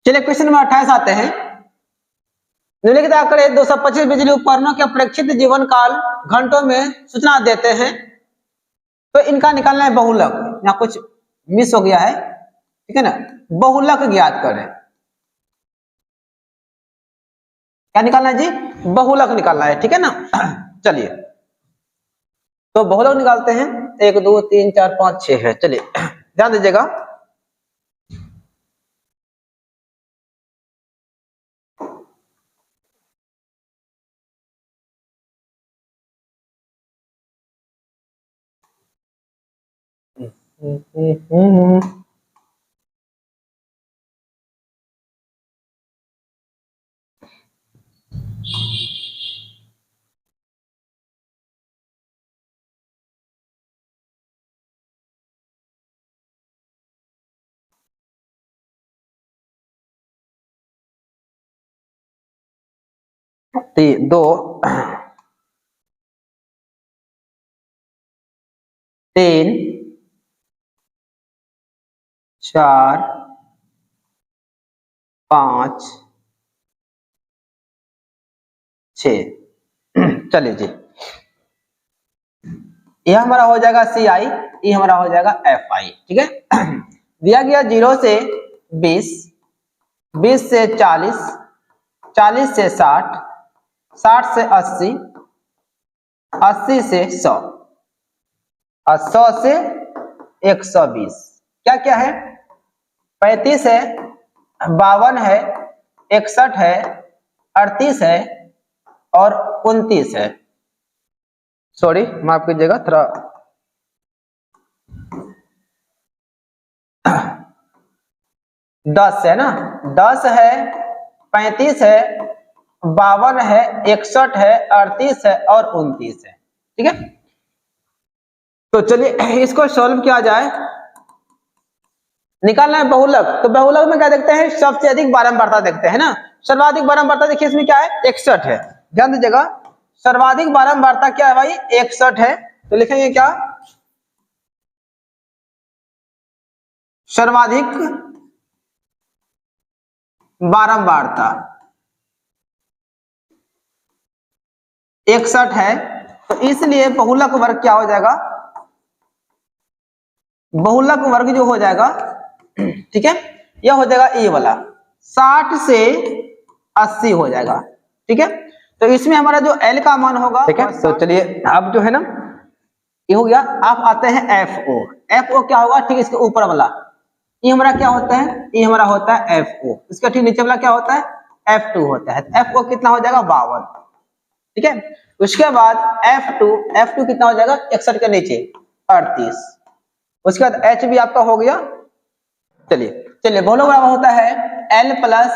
चलिए question number 28 आते हैं। निम्नलिखित आंकड़े 225 बिजली उपकरणों के अपेक्षित जीवन काल घंटों में सूचना देते हैं, तो इनका निकालना है बहुलक। यहाँ कुछ मिस हो गया है, ठीक है ना। बहुलक ज्ञात करें। क्या निकालना है जी? बहुलक निकालना है, ठीक है ना। चलिए तो बहुलक निकालते हैं। 1 2 3 4 5 6 है। चलिए ध्यान दीजिएगा। दो 3 4 5 6। चलिए जी, यह हमारा हो जाएगा CI, ये हमारा हो जाएगा FI, ठीक है। दिया गया 0 से 20, 20 से 40, 40 से 60, 60 से 80, 80 से 100 और 100 से 120। क्या क्या है? 35 है, 52 है, 61 है, 38 है और 29 है। सॉरी माफ कीजिएगा, थोड़ा 10 है ना। 10 है, 35 है, 52 है, 61 है, 38 है और 29 है, ठीक है। तो चलिए इसको सॉल्व किया जाए। निकालना है बहुलक। तो बहुलक में क्या देखते हैं? सबसे अधिक बारंबारता देखते हैं ना। सर्वाधिक बारंबारता देखिए इसमें क्या है? 61 है। ध्यान दीजिएगा, सर्वाधिक बारंबारता क्या है भाई? 61 है। तो लिखेंगे क्या? सर्वाधिक बारंबारता 61 है, तो इसलिए बहुलक वर्ग क्या हो जाएगा? बहुलक वर्ग जो हो जाएगा, ठीक है, यह हो जाएगा ये वाला 60 से 80 हो जाएगा, ठीक है। तो इसमें हमारा जो L का मान होगा, ठीक है। तो चलिए अब जो है ना, ये हो गया। आप आते हैं FO। FO क्या होगा? ठीक, इसके ऊपर वाला ये हमारा क्या होता है? ये हमारा होता है FO। इसका ठीक नीचे वाला क्या होता है? F2 होता है। FO कितना हो जाएगा? 52, ठीक है। उसके बाद F2 कितना हो जाएगा? 61 के नीचे 38। उसके बाद H भी आपका हो गया। चलिए बहुलक बराबर होता है L plus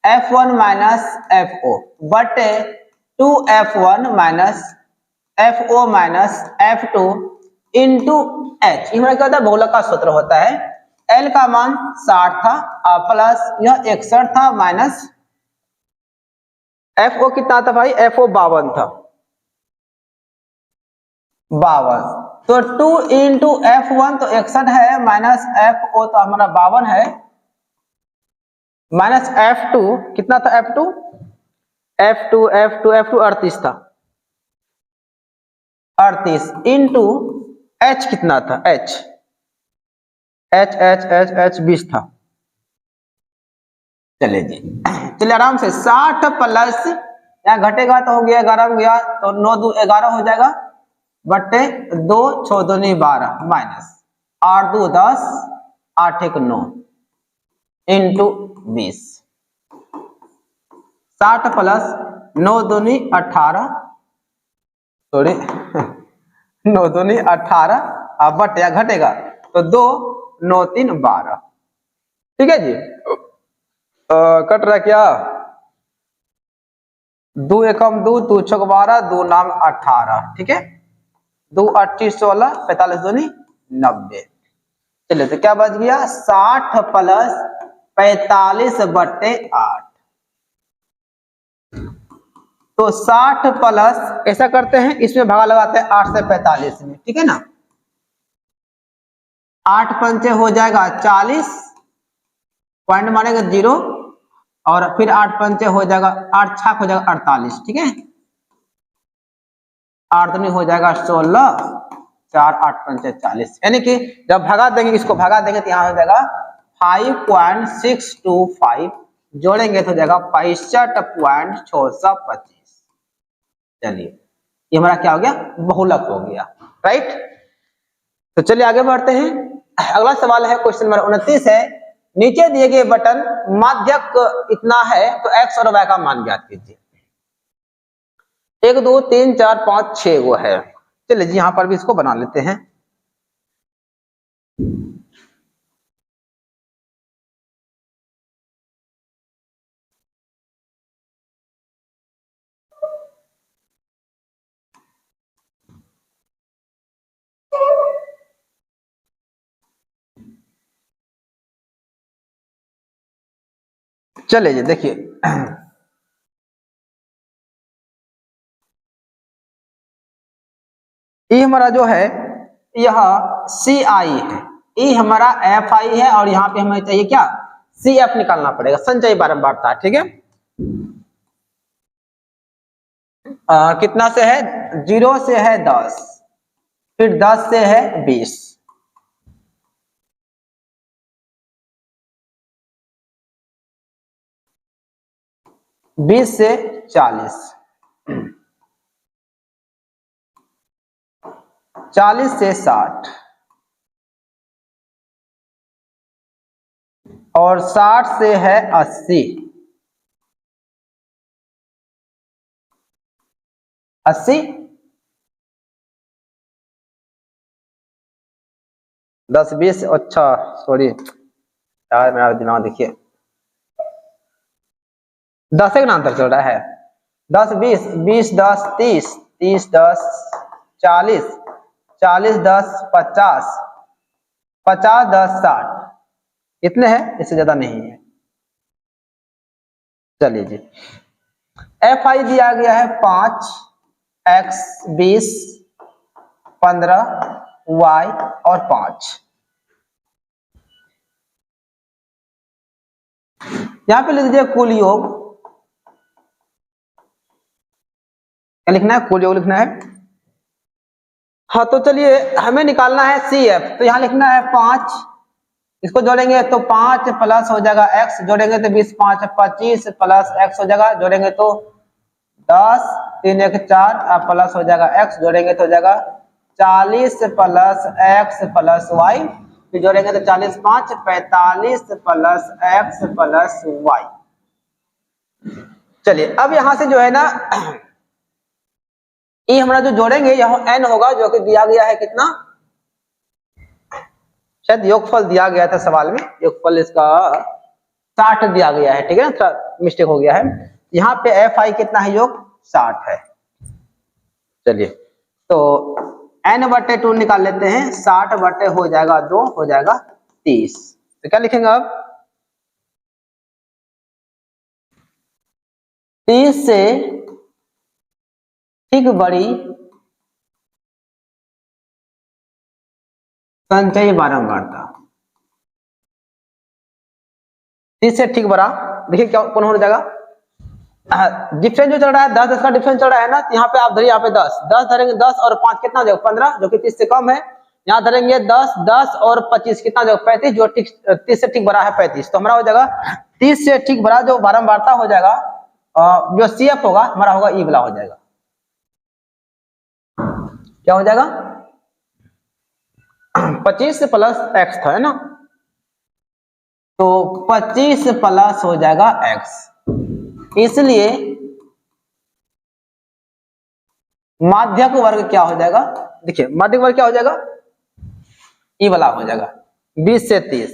F1 minus FO बटे 2F1 minus FO minus F2 into H। ये हमारा क्या होता है? बहुलक का सूत्र होता है। L का मान 60 था प्लस यह 61 था माइनस FO कितना था भाई? FO 52 था, 52। तो 2 इंटू F1 तो 61 है माइनस FO तो हमारा 52 है माइनस F2 कितना था? F2 38 था, 38 इंटू H कितना था? H 20 था। चलिए जी, चलिए आराम से 60 प्लस यहाँ घटेगा तो हो गया 11 हो गया, तो 9 2 11 हो जाएगा बट्टे 2 6 2 12 माइनस 8 2 10 8 1 9 इंटू 20। 60 प्लस 9 2 18, सॉरी 9 2 18 अब बट या घटेगा तो 2 9 3 12, ठीक है जी। कट रहा क्या? 2 एकम 2 2 छक 12 2 नाम 18, ठीक है। 2 8 16 45 2 90। चलिए तो क्या बच गया? 60 प्लस 45 बट्टे 8। तो 60 प्लस ऐसा करते हैं, इसमें भागा लगाते हैं 8 से 45 में, ठीक है ना। 8 पंचे हो जाएगा 40 पॉइंट मानेंगे 0 और फिर 8 पंचे हो जाएगा, 8 छाक हो जाएगा 48, ठीक है। 8 दूनी हो जाएगा 16, 4 8 पंचे 40, यानी कि जब भगा देंगे, इसको भगा देंगे तो यहाँ हो जाएगा 5.625, जोड़ेंगे तो हो जाएगा 65.625। चलिए ये हमारा क्या हो गया, बहुलक हो गया, राइट। तो चलिए आगे बढ़ते हैं। अगला सवाल है क्वेश्चन नंबर 29 है, नीचे दिए गए बटन माध्यक इतना है तो x और y का मान ज्ञात कीजिए। 1 2 3 4 5 6 वो है। चलिए जी यहाँ पर भी इसको बना लेते हैं। चलिए जी देखिए, ये हमारा जो है यह CI है, ये हमारा FI है, और यहाँ पे हमें चाहिए क्या, CF निकालना पड़ेगा, संचयी बारंबारता, ठीक है। कितना से है, 0 से है 10, फिर 10 से है 20, 20 से 40, 40 से 60, और 60 से है 80, 80 10 20, अच्छा सॉरी यार मेरा दिमाग देखिए, 10 का अंतर चल रहा है, 10 20 20 10 30 30 10 40 40 10 50 50 10 60, इतने हैं, इससे ज्यादा नहीं है। चलिए जी, FI दिया गया है 5, X 20, 15, Y और 5। यहां पे लिख दीजिए कुल योग, क्या लिखना है, कुल योग लिखना है। हाँ तो चलिए हमें निकालना है CF, तो यहाँ लिखना है 5, इसको जोड़ेंगे तो 5 प्लस हो जाएगा x, जोड़ेंगे तो 20 5 25 प्लस x हो जाएगा, जोड़ेंगे तो 10 3 1 4 प्लस हो जाएगा x, जोड़ेंगे तो हो जाएगा 40 प्लस x प्लस y, फिर जोड़ेंगे तो 40 5 45 प्लस x प्लस y। चलिए अब यहां से जो है ना, ये हमारा जो जोड़ेंगे यह n होगा, जो कि दिया गया है कितना, शायद योगफल दिया गया था सवाल में, योगफल इसका 60 दिया गया है, ठीक है ना, थोड़ा मिस्टेक हो गया है। यहाँ पे FI कितना है, योग 60 है। चलिए तो n/2 निकाल लेते हैं, 60 बटे हो जाएगा 2, हो जाएगा 30, तो क्या लिखेंगे अब, 30 से ठीक बड़ी संचयी बारंबारता, 30 से ठीक बड़ा, देखिए क्या कौन हो जाएगा, डिफरेंस जो चल रहा है 10 10 का डिफरेंस चल रहा है ना, यहाँ पे आप धरिए, यहाँ पे 10 10 धरेंगे, 10 और 5 कितना हो जाएगा 15, जो कि 30 से कम है। यहाँ धरेंगे 10 10 और 25 कितना हो जाएगा 35, जो ठीक 30 से ठीक बड़ा है 35, तो हमारा हो जाएगा 30 से ठीक बड़ा जो बारंबारता हो जाएगा, जो CF होगा हमारा होगा ई वाला हो जाएगा, क्या हो जाएगा 25 प्लस x था, है ना, तो 25 प्लस हो जाएगा x, इसलिए माध्यक वर्ग क्या हो जाएगा, देखिए माध्यक वर्ग क्या हो जाएगा, ई वाला हो जाएगा 20 से 30,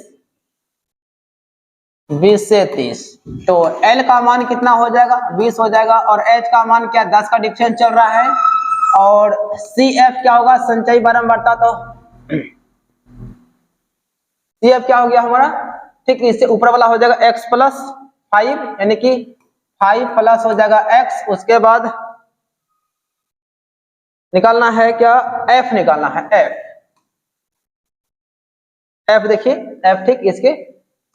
20 से 30, तो L का मान कितना हो जाएगा 20 हो जाएगा, और H का मान क्या 10 का डिफरेंस चल रहा है, और CF क्या होगा, संचयी बारंबारता, तो CF क्या हो गया हमारा, ठीक इससे ऊपर वाला हो जाएगा x प्लस 5, यानी कि 5 प्लस हो जाएगा x, उसके बाद निकालना है क्या, F निकालना है, F देखिए, F ठीक इसके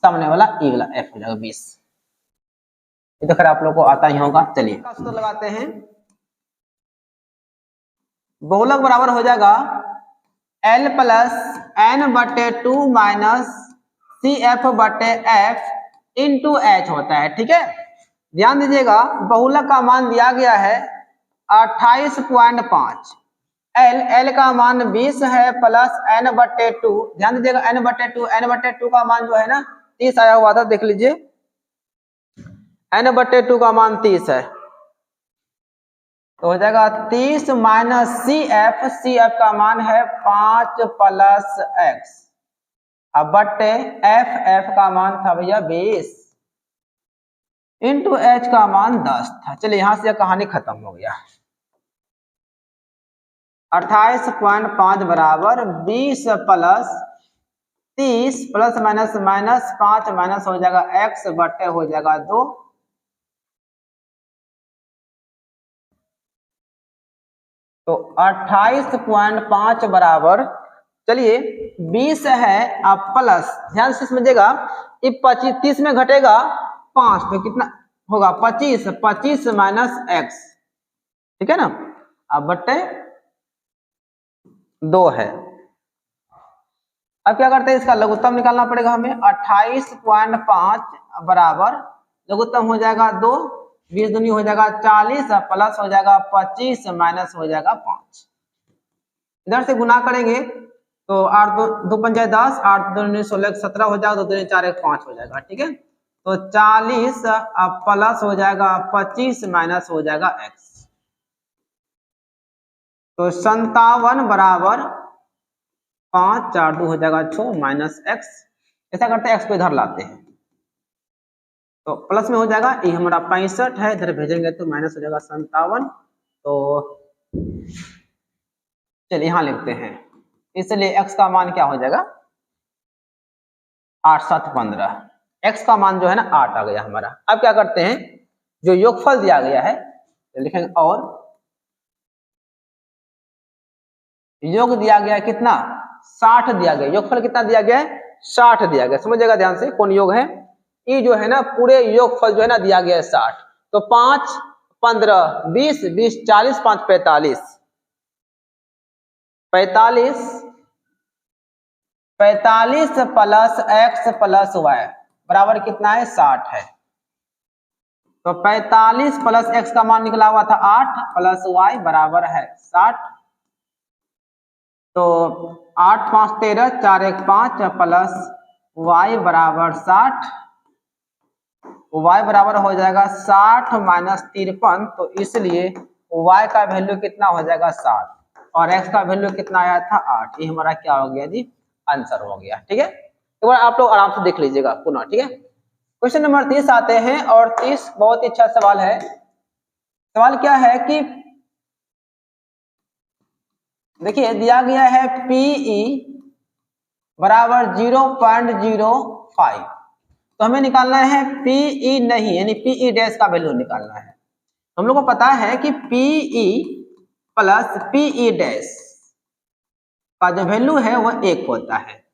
सामने वाला ई वाला एफ हो जाएगा 20। ये तो खैर आप लोग को आता ही होगा। चलिए सूत्र लगाते हैं। बहुलक बराबर हो जाएगा L प्लस एन बटे 2 माइनस सी एफ बटे एफ इंटू एच होता है। ठीक है, ध्यान दीजिएगा बहुलक का मान दिया गया है 28.5, एल का मान 20 है प्लस एन बटे 2। ध्यान दीजिएगा एन बटे 2 का मान जो है ना 30 आया हुआ था, देख लीजिए एन बटे 2 का मान 30 है, तो हो जाएगा 30 माइनस सी एफ का मान है 5 प्लस एक्स, अब बटे एफ का मान था भैया 20 इंटू एच का मान 10 था। चलिए यहां से कहानी खत्म हो गया। 28.5 बराबर 20 plus 30 plus minus minus 5 minus हो जाएगा एक्स बटे हो जाएगा 2, तो 28.5 बराबर, चलिए 20 है अब प्लस, ध्यान से समझिएगा ये 25 30 में घटेगा 5 तो कितना होगा 25 माइनस एक्स, ठीक है ना, अब बटे 2 है। अब क्या करते हैं इसका लघुत्तम निकालना पड़ेगा हमें। 28.5 बराबर लघुत्तम हो जाएगा 2, 20 दूनी हो जाएगा 40 प्लस हो जाएगा 25 माइनस हो जाएगा 5। इधर से गुना करेंगे तो 8 2 5 10, 8 2 9 16 17 हो जाएगा, 2 2 4 1 5 हो जाएगा। ठीक है, तो 40 प्लस हो जाएगा 25 माइनस हो जाएगा x, तो 57 बराबर 5 4 2 हो जाएगा 6 माइनस x। ऐसा करते हैं x को इधर लाते हैं तो प्लस में हो जाएगा, ये हमारा 65 है, इधर भेजेंगे तो माइनस हो जाएगा 57। तो चलिए यहां लिखते हैं, इसलिए x का मान क्या हो जाएगा 8 7 15, x का मान जो है ना 8 आ गया हमारा। अब क्या करते हैं जो योगफल दिया गया है तो लिखेंगे, और योग दिया गया है कितना 60 दिया गया, योगफल कितना दिया गया है 60 दिया गया। समझिएगा ध्यान से कौन योग है, ये जो है ना पूरे योगफल जो है ना दिया गया है 60, तो 5 15 20 20 40 5 45 प्लस एक्स प्लस वाई बराबर कितना है 60 है, तो 45 प्लस एक्स का मान निकला हुआ था 8 प्लस वाई बराबर है 60, तो 8 5 13 4 1 5 प्लस वाई बराबर 60, y बराबर हो जाएगा 60 माइनस 53, तो इसलिए y का वैल्यू कितना हो जाएगा 7 और x का वैल्यू कितना आया था 8। ये हमारा क्या हो गया जी आंसर हो गया। ठीक है, एक बार आप लोग आराम से देख लीजिएगा पुनः। ठीक है, क्वेश्चन नंबर 30 आते हैं, और 30 बहुत ही अच्छा सवाल है। सवाल क्या है कि देखिए दिया गया है PE बराबर 0.05, तो हमें निकालना है PE नहीं यानी PE डैश का वैल्यू निकालना है। हम लोग को पता है कि PE प्लस PE डैश का जो वैल्यू है वह 1 होता है।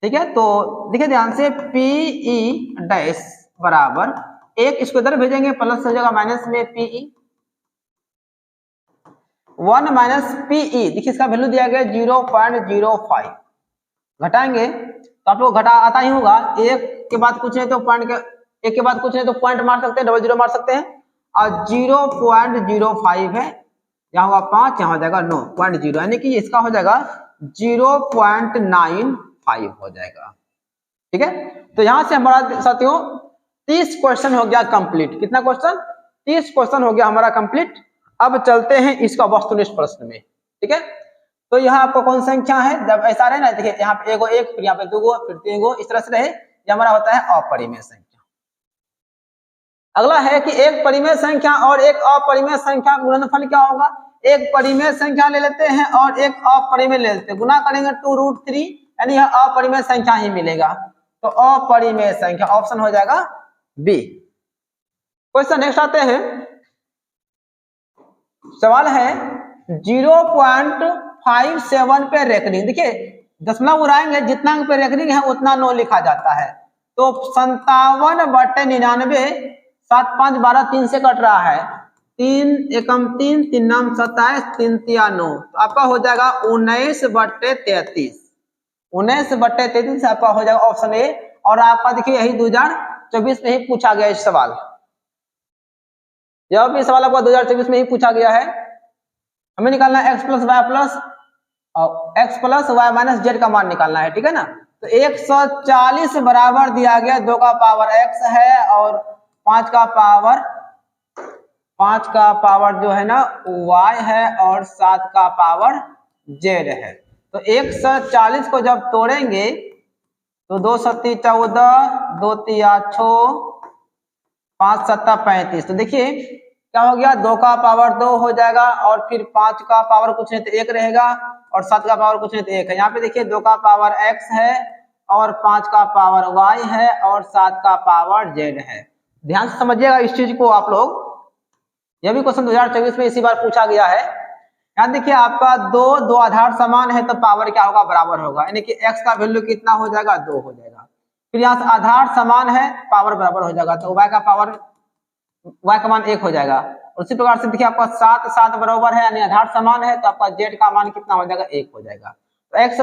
ठीक है, तो देखिए ध्यान से PE डैश बराबर 1, इसको इधर भेजेंगे प्लस हो जाएगा माइनस में PE 1 माइनस PE, देखिए इसका वैल्यू दिया गया 0.05, घटाएंगे तो आप लोग घटा आता ही होगा, एक के बाद कुछ नहीं तो पॉइंट के, एक के बाद कुछ नहीं तो पॉइंट मार सकते हैं, डबल जीरो मार सकते हैं, और 0.05 है, यहाँ होगा 5, यहाँ हो जाएगा 9.0, यानी कि इसका हो जाएगा 0.95 हो जाएगा। ठीक है, तो यहां से हमारा साथियों 30 क्वेश्चन हो गया कंप्लीट। कितना क्वेश्चन 30 क्वेश्चन हो गया हमारा कंप्लीट। अब चलते हैं इसका वस्तुनिष्ठ प्रश्न में। ठीक है, तो यहाँ आपको कौन संख्या है, जब ऐसा रहे ना, देखिए यहाँ पे एगो 1 फिर यहाँ पे 2 फिर 3 गो, इस तरह से रहे, ये हमारा होता है अपरिमेय संख्या। अगला है कि एक परिमेय संख्या और एक अपरिमेय संख्या गुणनफल क्या होगा। एक परिमेय संख्या ले लेते हैं और एक अपरिमेय ले लेते हैं, गुना करेंगे 2√3, यानी यह अपरिमेय संख्या ही मिलेगा, तो अपरिमेय संख्या ऑप्शन हो जाएगा बी। क्वेश्चन नेक्स्ट आते हैं, सवाल है 0.57 पे रेकरिंग, देखिए दशमलव उड़ाएंगे जितना पे रेकरिंग है उतना 9 लिखा जाता है, तो 57/99, 7 5 12 3 से कट रहा है, 3 एकम 3, 3 नाम 27, 3 तिया 9, तो आपका हो जाएगा 19/33, 19/33 आपका हो जाएगा ऑप्शन ए। और आपका देखिए यही 2024 में ही पूछा गया इस सवाल, जब भी सवाल आपका 2024 में ही पूछा गया है। हमें निकालना है x plus y minus z का मान निकालना है, ठीक है ना। तो 140 बराबर दिया गया 2 का पावर x है और 5 का पावर जो है ना y है और 7 का पावर z है। तो 140 को जब तोड़ेंगे तो 2 सत्ती 14, 2 तिया 6, 5 सत्ता 35। तो देखिए क्या हो गया, 2 का पावर 2 हो जाएगा और फिर 5 का पावर कुछ नहीं तो 1 रहेगा और 7 का पावर कुछ नहीं तो 1 है। यहाँ पे देखिए 2 का पावर x है और 5 का पावर y है और 7 का पावर z है। ध्यान से समझिएगा इस चीज को आप लोग, यह भी क्वेश्चन 2024 में इसी बार पूछा गया है। यहाँ देखिए आपका दो आधार समान है तो पावर क्या होगा, बराबर होगा, यानी कि x का वैल्यू कितना हो जाएगा, 2 हो जाएगा। फिर यहाँ से आधार समान है, पावर बराबर हो जाएगा, तो y का मान 1 हो जाएगा। उसी प्रकार से देखिए आपका 7 7 बराबर है यानी आधार समान है, तो आपका z का मान कितना हो जाएगा, 1 हो जाएगा। तो x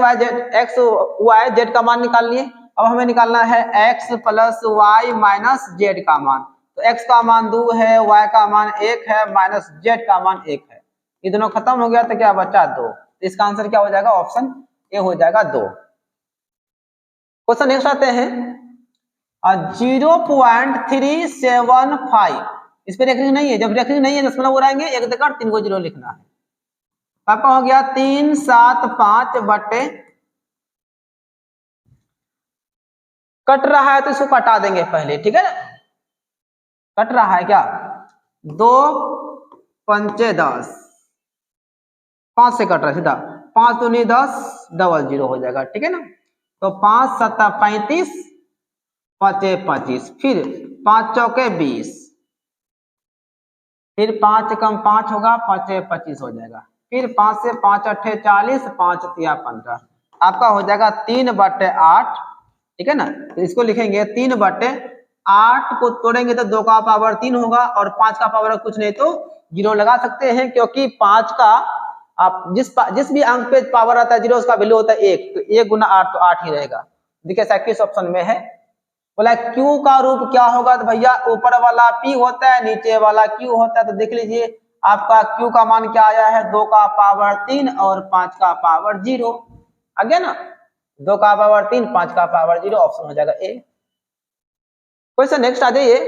y z का मान निकाल लिए। अब हमें निकालना है x plus y minus z का मान। तो x का मान 2 है, y का मान 1 है, माइनस z का मान 1 है। ये दोनों खत्म हो गया तो क्या बचा, 2। तो इसका आंसर क्या हो जाएगा, ऑप्शन ए हो जाएगा, 2। क्वेश्चन नेक्स्ट आते हैं 0.375। इस पे रेखनी नहीं है, जब रेखनी नहीं है दशमलव उड़ाएंगे, 1 देकर 3 को 0 लिखना है। आपका हो गया 375 बटे, कट रहा है तो इसको कटा देंगे पहले, ठीक है ना। कट रहा है क्या, 2 पंचे 10, 5 से कट रहा है सीधा, 5 दूनी 10, डबल 0 हो जाएगा, ठीक है ना। तो 5 सत्ता 35, 5 25, फिर 5 चौके 20, फिर 5 कम 5 होगा, 5 25 हो जाएगा, फिर 5 से 5 अट्ठे 40, 5 तिया 15, आपका हो जाएगा 3/8, ठीक है ना। तो इसको लिखेंगे 3/8 को तोड़ेंगे तो 2 का पावर 3 होगा और 5 का पावर कुछ नहीं तो 0 लगा सकते हैं, क्योंकि 5 का आप जिस भी अंक पे पावर आता है 0 उसका वैल्यू होता है 1, तो 1 गुना 8 तो 8 ही रहेगा। देखिए ऐसा किस ऑप्शन में है, बोला Q का रूप क्या होगा, तो भैया ऊपर वाला P होता है, नीचे वाला Q होता है। तो देख लीजिए आपका Q का मान क्या आया है, 2 का पावर 3 और 5 का पावर 0 आ गया ना। 2 का पावर 3, 5 का पावर 0, ऑप्शन हो जाएगा ए। क्वेश्चन नेक्स्ट आ जाइए।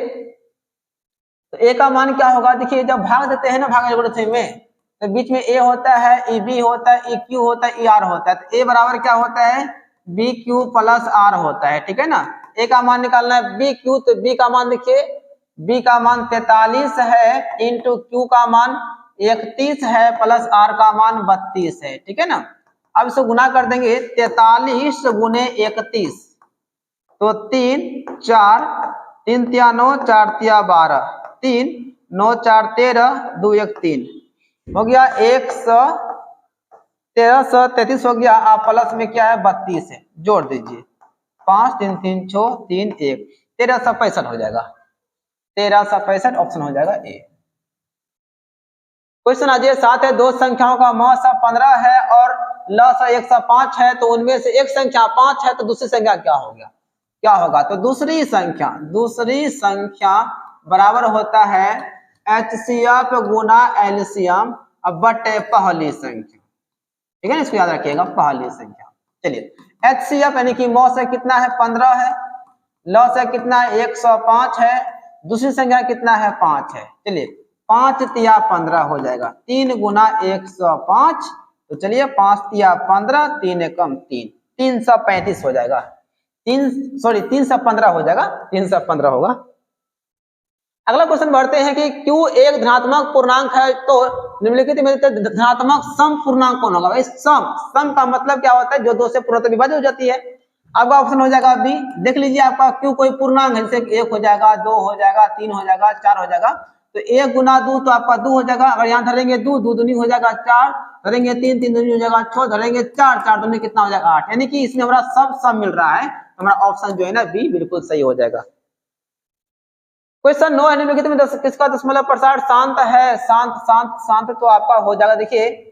तो ए का मान क्या होगा, देखिए जब भाग देते हैं ना भाग एल्गोरिथम में, तो बीच में ए होता है, ई बी होता है, ई क्यू होता है, ई आर होता है। तो ए बराबर क्या होता है, बी क्यू प्लस आर होता है, ठीक है ना। ए का मान निकालना है बी क्यू, तो बी का मान देखिए, बी का मान 43 है इंटू क्यू का मान 31 है प्लस आर का मान 32 है, ठीक है ना। अब इसको गुना कर देंगे, 43 गुने 31, तो 3 4, 3 तिया 9, 4 तिया 12, 3 9 4 13, 2 1 3 हो गया, 1333 हो गया। आप प्लस में क्या है 32 है, जोड़ दीजिए, 5 3 3 6 3 1, 1365 हो जाएगा, 1365 ऑप्शन हो जाएगा ए। क्वेश्चन आ जाए 7 है, दो संख्याओं का मौसा 15 है और लसा 105 है, तो उनमें से एक संख्या 5 है, तो दूसरी संख्या क्या हो गया, क्या होगा। तो दूसरी संख्या बराबर होता है HCF गुना LCM बटे पहली संख्या, ठीक है ना। इसको याद रखिएगा, पहली संख्या। चलिए HCF यानी कि मौ से कितना है 15 है, ल से कितना है 105 है, दूसरी संख्या कितना है 5 है। चलिए 5 तिया 15 हो जाएगा, 3 गुना 105, तो चलिए 5 तिया 15, 3 एकम 3, 335 हो जाएगा, 315 हो जाएगा, 315 होगा। अगला क्वेश्चन बढ़ते हैं कि Q एक धनात्मक पूर्णांक है, तो निम्नलिखित में धनात्मक सम पूर्णांक कौन होगा। सम का मतलब क्या होता है, जो 2 से पूर्णतः विभाजित हो जाती है। आपका ऑप्शन हो जाएगा बी। देख लीजिए आपका Q कोई पूर्णांक है, जैसे 1 हो जाएगा, 2 हो जाएगा, 3 हो जाएगा, 4 हो जाएगा, तो 1 गुना 2 तो आपका 2 हो जाएगा। अगर यहाँ धरेंगे 2 दूनी हो जाएगा 4, धरेंगे 3 दूनी हो जाएगा 6, धरेंगे 4 दूनी कितना हो जाएगा 8, यानी कि इसमें हमारा सब सम मिल रहा है। हमारा ऑप्शन जो है ना बी बिल्कुल सही हो जाएगा। क्वेश्चन 9 निम्नलिखित में किसका दशमलव प्रसार शांत है? शांत शांत शांत तो आपका हो जाएगा, देखिए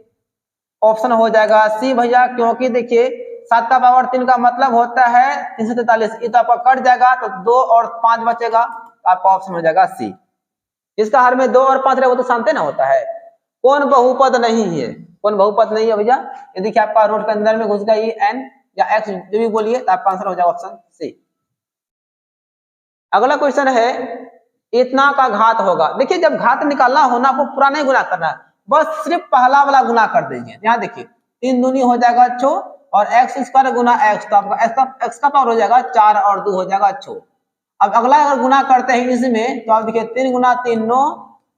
ऑप्शन हो जाएगा सी भैया, क्योंकि देखिए 7 का पावर 3 का मतलब होता है 343, ये तो आपका कट जाएगा तो 2 और 5 बचेगा, तो आपका ऑप्शन हो जाएगा सी। जिसका हर में 2 और 5 रहे वो तो शांत ना होता है। कौन बहुपद नहीं है? कौन बहुपद नहीं है भैया? ये देखिए आपका रोड के अंदर में घुस गई एन या एक्स जो भी बोलिए, तो आपका आंसर हो जाएगा ऑप्शन सी। अगला क्वेश्चन है इतना का घात होगा। देखिए जब घात निकालना हो ना, आपको पूरा नहीं गुना करना है, बस सिर्फ पहला वाला गुना कर दीजिए। यहाँ देखिए 3 दूनी हो जाएगा 6 और एक्स स्क्वायर गुना एक्स, तो आपका एक्स का पावर हो जाएगा 4 और 2 हो जाएगा 6। अब अगला अगर गुना करते हैं इसमें, तो आप देखिए 3 गुना 3 9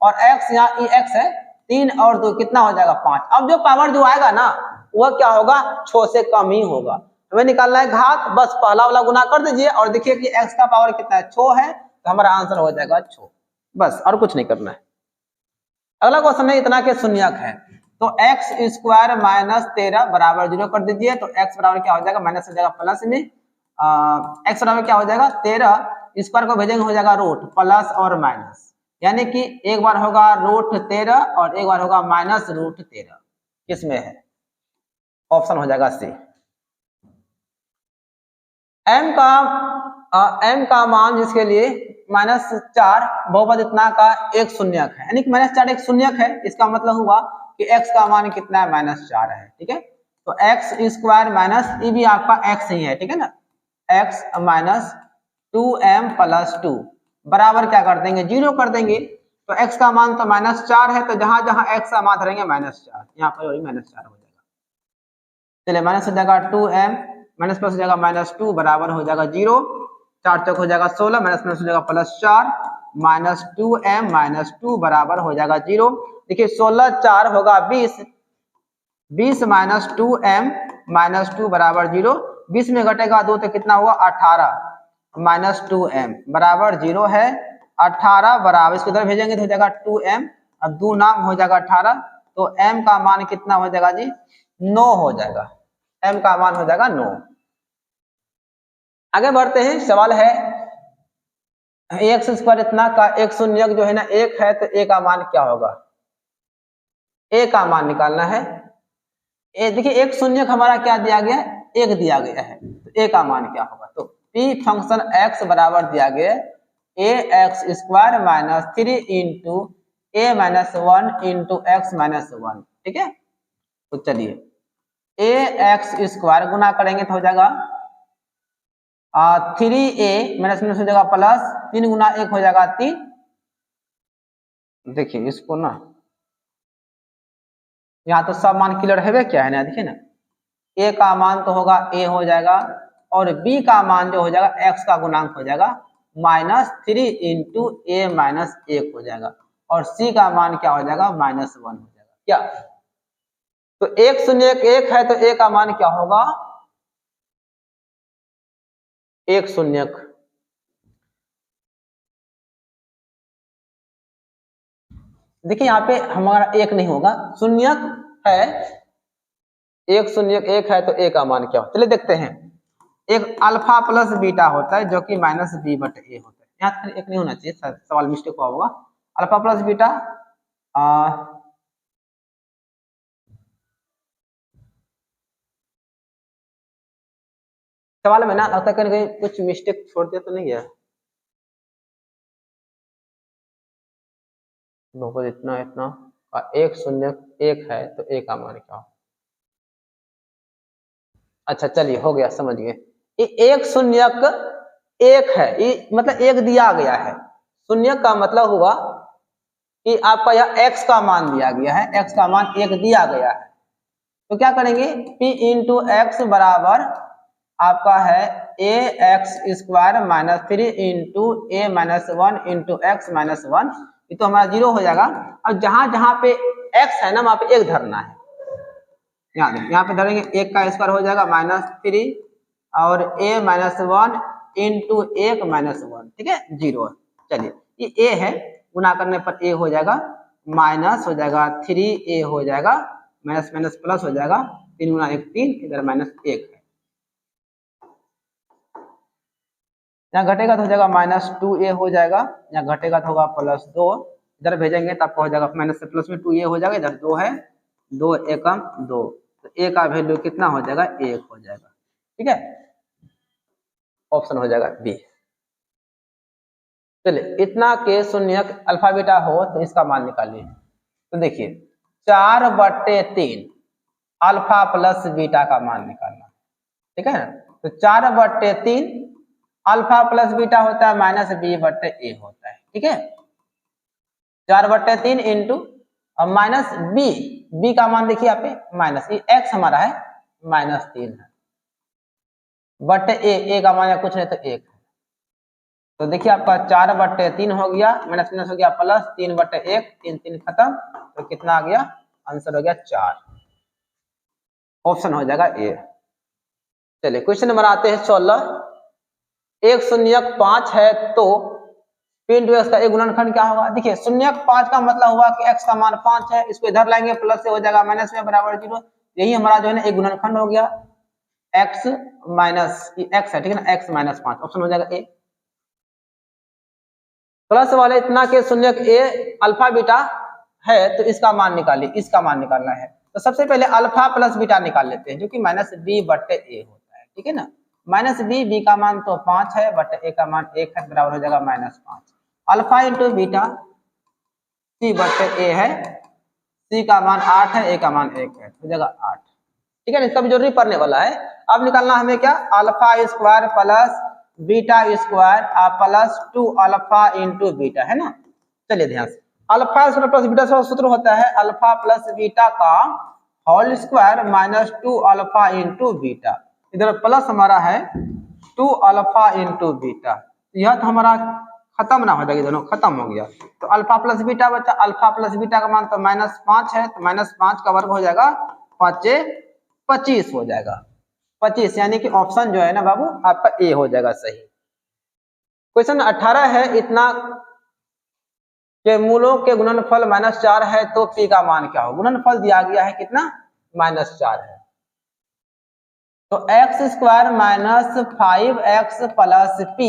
और एक्स यहाँ ई एक्स है 3 और 2 कितना हो जाएगा 5। अब जो पावर जो आएगा ना वह क्या होगा? 6 से कम ही होगा। हमें निकालना है घात, बस पहला वाला गुना कर दीजिए और देखिए कि एक्स का पावर कितना है 6 है, तो हमारा आंसर हो जाएगा 6, बस और कुछ नहीं करना है। अगला क्वेश्चन है इतना के शून्यक है, तो एक्स स्क्वायर माइनस 13 बराबर 0 कर दीजिए। तो एक्स बराबर क्या हो जाएगा? माइनस हो जाएगा प्लस में, एक्स बराबर क्या हो जाएगा? 13 स्क्वायर को भेजेंगे हो जाएगा रूट प्लस और माइनस, यानी कि एक बार होगा रूट 13 और एक बार होगा माइनस रूट 13। किसमें है? ऑप्शन हो जाएगा सी। m का मान जिसके लिए -4 बहुपद इतना का एक शून्यक है, यानी कि -4 एक शून्यक है, इसका मतलब हुआ कि x का मान कितना है? -4 है। ठीक है, तो एक्स स्क्वायर माइनस ये भी आपका x ही है, ठीक है ना, x माइनस 2m प्लस 2 बराबर क्या कर देंगे? 0 कर देंगे। तो x का मान तो -4 है, तो जहां जहां x का मान धरेंगे -4, यहाँ पर वही -4 हो जाएगा। चलिए माइनस हो जाएगा 2m माइनस प्लस हो जाएगा -2 बराबर हो जाएगा 0, 4 चौक हो जाएगा 16 माइनस प्लस हो जाएगा +4 माइनस 2m माइनस 2 बराबर हो जाएगा 0। देखिए 16 4 होगा 20, 20 माइनस 2m माइनस 2 बराबर 0, 20 में घटेगा 2 तो कितना हुआ? 18 माइनस 2m बराबर 0 है। 18 बराबर इसको इधर भेजेंगे तो हो जाएगा 2m, अब 2 नाम हो जाएगा 18, तो m का मान कितना हो जाएगा जी? 9 हो जाएगा, m का मान हो जाएगा 9। आगे बढ़ते हैं, सवाल है एक्स स्क्वायर इतना का एक शून्यक जो है ना 1 है, तो a का मान क्या होगा? a का मान निकालना है। देखिए एक शून्यक हमारा क्या दिया गया है? 1 दिया गया है, तो a का मान क्या होगा? तो p फंक्शन x बराबर दिया गया है ax square minus 3 into a minus 1 into x minus 1। ठीक है, तो चलिए ax स्क्वायर गुना करेंगे तो हो जाएगा 3a माइनस माइनस हो जाएगा प्लस 3 गुना 1 हो जाएगा 3। देखिए इसको ना यहाँ तो सब मान क्लियर है क्या है ना, देखिए ना a का मान तो होगा a हो जाएगा और b का मान जो हो जाएगा x का गुणांक हो जाएगा -3 इंटू a माइनस 1 हो जाएगा और c का मान क्या हो जाएगा? -1 हो जाएगा। क्या? तो एक शून्यक 1 है, तो a का मान क्या होगा? एक शून्यक देखिए यहाँ पे हमारा 1 नहीं होगा, शून्यक है, एक शून्यक 1 है, तो a का मान क्या हो? चलिए देखते हैं। एक अल्फा प्लस बीटा होता है जो कि -b/a होता है, यहाँ एक नहीं होना चाहिए, सवाल मिस्टेक हुआ होगा। अल्फा प्लस बीटा सवाल में ना लगता है कहीं कुछ मिस्टेक छोड़ दिया तो नहीं है? बहुपद इतना इतना और एक शून्यक 1 है, तो a का मान क्या हो? अच्छा चलिए हो गया, समझ गए। ये एक शून्यक 1 है, ये मतलब 1 दिया गया है, शून्यक का मतलब हुआ कि आपका यह x का मान दिया गया है, x का मान 1 दिया गया है, तो क्या करेंगे? p इंटू एक्स बराबर आपका है ax square minus 3 into a minus 1 into x minus 1, ये तो हमारा 0 हो जाएगा। और जहां जहां पे x है ना वहां पे 1 धरना है, यहाँ पे धरेंगे 1 का स्क्वायर हो जाएगा -3 और a माइनस 1 इंटू 1 माइनस 1, ठीक है 0। चलिए ये a है, गुना करने पर a हो जाएगा माइनस हो जाएगा 3a हो जाएगा माइनस माइनस प्लस हो जाएगा 3 गुना 1 3, इधर -1 है। यहाँ घटेगा तो हो जाएगा -2a हो जाएगा, यहाँ घटेगा तो होगा +2, इधर भेजेंगे तो आपको हो जाएगा माइनस से प्लस में 2a हो जाएगा, इधर 2 है, 2 एकम 2, तो a का वैल्यू कितना हो जाएगा 1 हो जाएगा। ठीक है, ऑप्शन हो जाएगा बी। चलिए, इतना के शून्यक अल्फा बीटा हो तो इसका मान निकालिए। तो देखिए 4/3 अल्फा प्लस बीटा का मान निकालना, ठीक है ना। तो 4/3 अल्फा प्लस बीटा होता है -b/a होता है, ठीक है। 4/3 इंटू माइनस बी का मान देखिए यहाँ पे माइनस, एक्स हमारा है -3 है, बट ए का मान कुछ नहीं तो 1 है। तो देखिए आपका 4/3 हो गया, माइनस हो गया प्लस 3/1, 3 खत्म, तो कितना आ गया, आंसर हो गया 4, ऑप्शन हो जाएगा ए। चलिए क्वेश्चन नंबर आते हैं 16, एक शून्यक 5 है तो p इंटू एक्स का एक गुणनखंड क्या होगा। देखिए शून्यक 5 का मतलब हुआ कि x का मान 5 है, इसको इधर लाएंगे प्लस से हो जाएगा माइनस में बराबर 0, यही हमारा जो है ना एक गुणनखंड हो गया, x माइनस x है, ठीक है ना, x -5, ऑप्शन हो जाएगा ए। प्लस वाले इतना के शून्यक a अल्फा बीटा है तो इसका मान निकालिए, इसका मान निकालना है। तो सबसे पहले अल्फा प्लस बीटा निकाल लेते हैं, जो कि -b/a होता है, ठीक है ना। -b का मान तो 5 है, बट a का मान 1 है, बराबर हो जाएगा -5। अल्फा इंटू बीटा c/a है, c का मान 8 है, a का मान 1 है, हो जाएगा 8, ठीक है ना। इसका भी जरूरी पड़ने वाला है। अब निकालना हमें क्या, alpha square plus beta square plus 2 alpha into beta, है ना। चलिए ध्यान से, अल्फा स्क्वायर प्लस बीटा का सूत्र होता है अल्फा प्लस बीटा का whole square -2 alpha into beta, इधर प्लस हमारा है 2 अल्फा इंटू बीटा, यह तो हमारा खत्म ना हो जाएगा, दोनों खत्म हो गया। तो अल्फा प्लस बीटा बचा, अल्फा प्लस बीटा का मान तो -5 है, तो -5 का वर्ग हो जाएगा 5 25 हो जाएगा, 25, यानी कि ऑप्शन जो है ना बाबू आपका ए हो जाएगा सही। क्वेश्चन 18 है, इतना के मूलों के गुणनफल -4 है तो p का मान क्या हो। गुणनफल दिया गया है कितना, -4 है, तो x² - 5x प्लस p,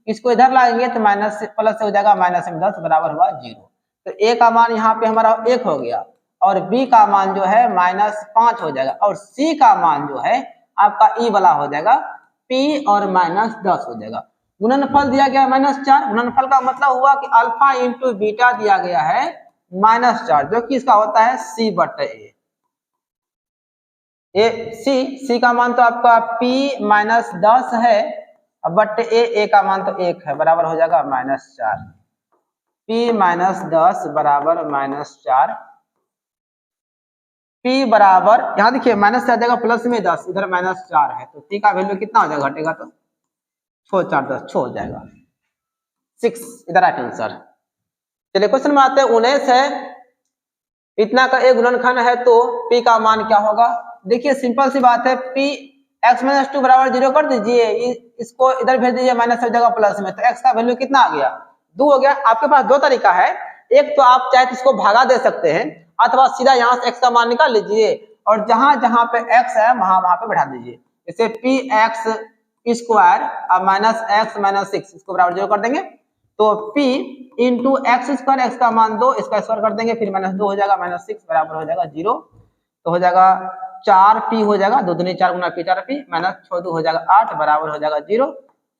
इसको इधर लाएंगे तो माइनस प्लस से हो जाएगा -10 बराबर हुआ 0। तो a का मान यहाँ पे हमारा 1 हो गया, और b का मान जो है -5 हो जाएगा, और c का मान जो है आपका e वाला हो जाएगा p और -10 हो जाएगा। गुणनफल दिया गया -4, गुणनफल का मतलब हुआ कि अल्फा इंटू बीटा दिया गया है -4, जो कि इसका होता है c/a। c का मान तो आपका p -10 है, बट a का मान तो 1 है, बराबर हो जाएगा -4, p -10 बराबर -4, p बराबर, यहाँ देखिए माइनस से आ जाएगा प्लस में 10, इधर -4 है, तो p का वैल्यू कितना हो जाएगा, घटेगा तो 6 4 10 6 हो जाएगा, 6 इधर राइट आंसर। चलिए क्वेश्चन में आते हैं 19 है, इतना का एक गुणनखंड है तो p का मान क्या होगा। देखिए सिंपल सी बात है, p x - 2 बराबर 0 कर दीजिए, इसको इधर भेज दीजिए माइनस हो जाएगा प्लस में, तो x का वैल्यू कितना आ गया, 2 हो गया। आपके पास दो तरीका है, एक तो आप चाहे इसको भागा दे सकते हैं, अथवा सीधा यहाँ से x का मान निकाल लीजिए और जहां जहां पे x है वहां पे बैठा दीजिए। जैसे px स्क्वायर -x - 6 इसको बराबर 0 कर देंगे, तो p into x square, x का मान 2, इसका स्क्वायर कर देंगे, फिर -2 हो जाएगा, -6 बराबर हो जाएगा 0, तो हो जाएगा 4p हो जाएगा, 2 दूनी 4 गुना p 4p, -6 2 हो जाएगा 8 बराबर हो जाएगा 0,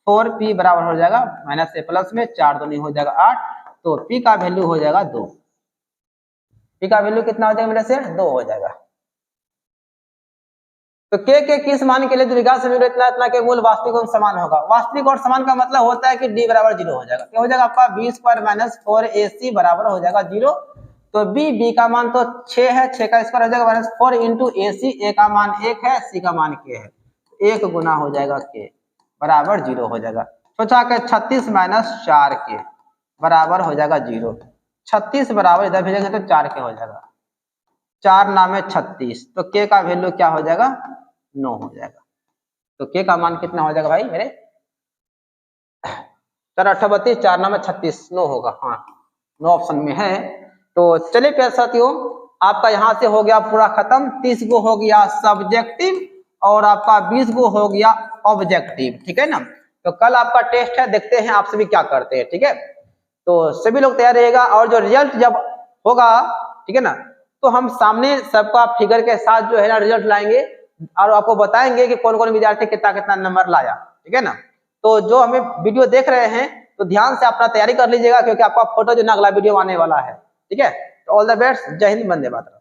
4p बराबर हो जाएगा माइनस से प्लस में 4 दूनी हो जाएगा 8, तो p का वैल्यू हो जाएगा 2। p का वैल्यू कितना हो जाएगा मेरे से 2 हो जाएगा। तो के किस मान के लिए द्विघात समीकरण इतना के मूल वास्तविक और समान होगा। वास्तविक और समान का मतलब होता है कि d बराबर 0 हो जाएगा, क्या हो जाएगा आपका b² - 4ac बराबर हो जाएगा 0। तो b का मान तो 6 है, 6 का स्क्वायर हो जाएगा -4 इंटू ac, a का मान 1 है, c का मान k है, 1 गुना हो जाएगा k बराबर 0 हो जाएगा। सोचा के 36 - 4k बराबर हो जाएगा 0, 36 बराबर इधर भेजेंगे तो 4k हो जाएगा, 4 नामे 36, तो k का वैल्यू क्या हो जाएगा 9 हो जाएगा। तो k का मान कितना हो जाएगा भाई मेरे 4 8 32, 4 नामे 36, 9 होगा, हाँ 9 ऑप्शन में है। तो चलिए प्यारे साथियों, आपका यहाँ से हो गया पूरा खत्म, 30 गो हो गया सब्जेक्टिव और आपका 20 गो हो गया ऑब्जेक्टिव, ठीक है ना। तो कल आपका टेस्ट है, देखते हैं आप सभी क्या करते हैं, ठीक है। तो सभी लोग तैयार रहिएगा, और जो रिजल्ट जब होगा, ठीक है ना, तो हम सामने सबका फिगर के साथ जो है ना रिजल्ट लाएंगे और आपको बताएंगे कि कौन कौन विद्यार्थी कितना कितना नंबर लाया, ठीक है ना। तो जो हमें वीडियो देख रहे हैं तो ध्यान से अपना तैयारी कर लीजिएगा, क्योंकि आपका फोटो जो ना अगला वीडियो आने वाला है, ठीक है। तो ऑल द बेस्ट, जय हिंद, वंदे मातरम।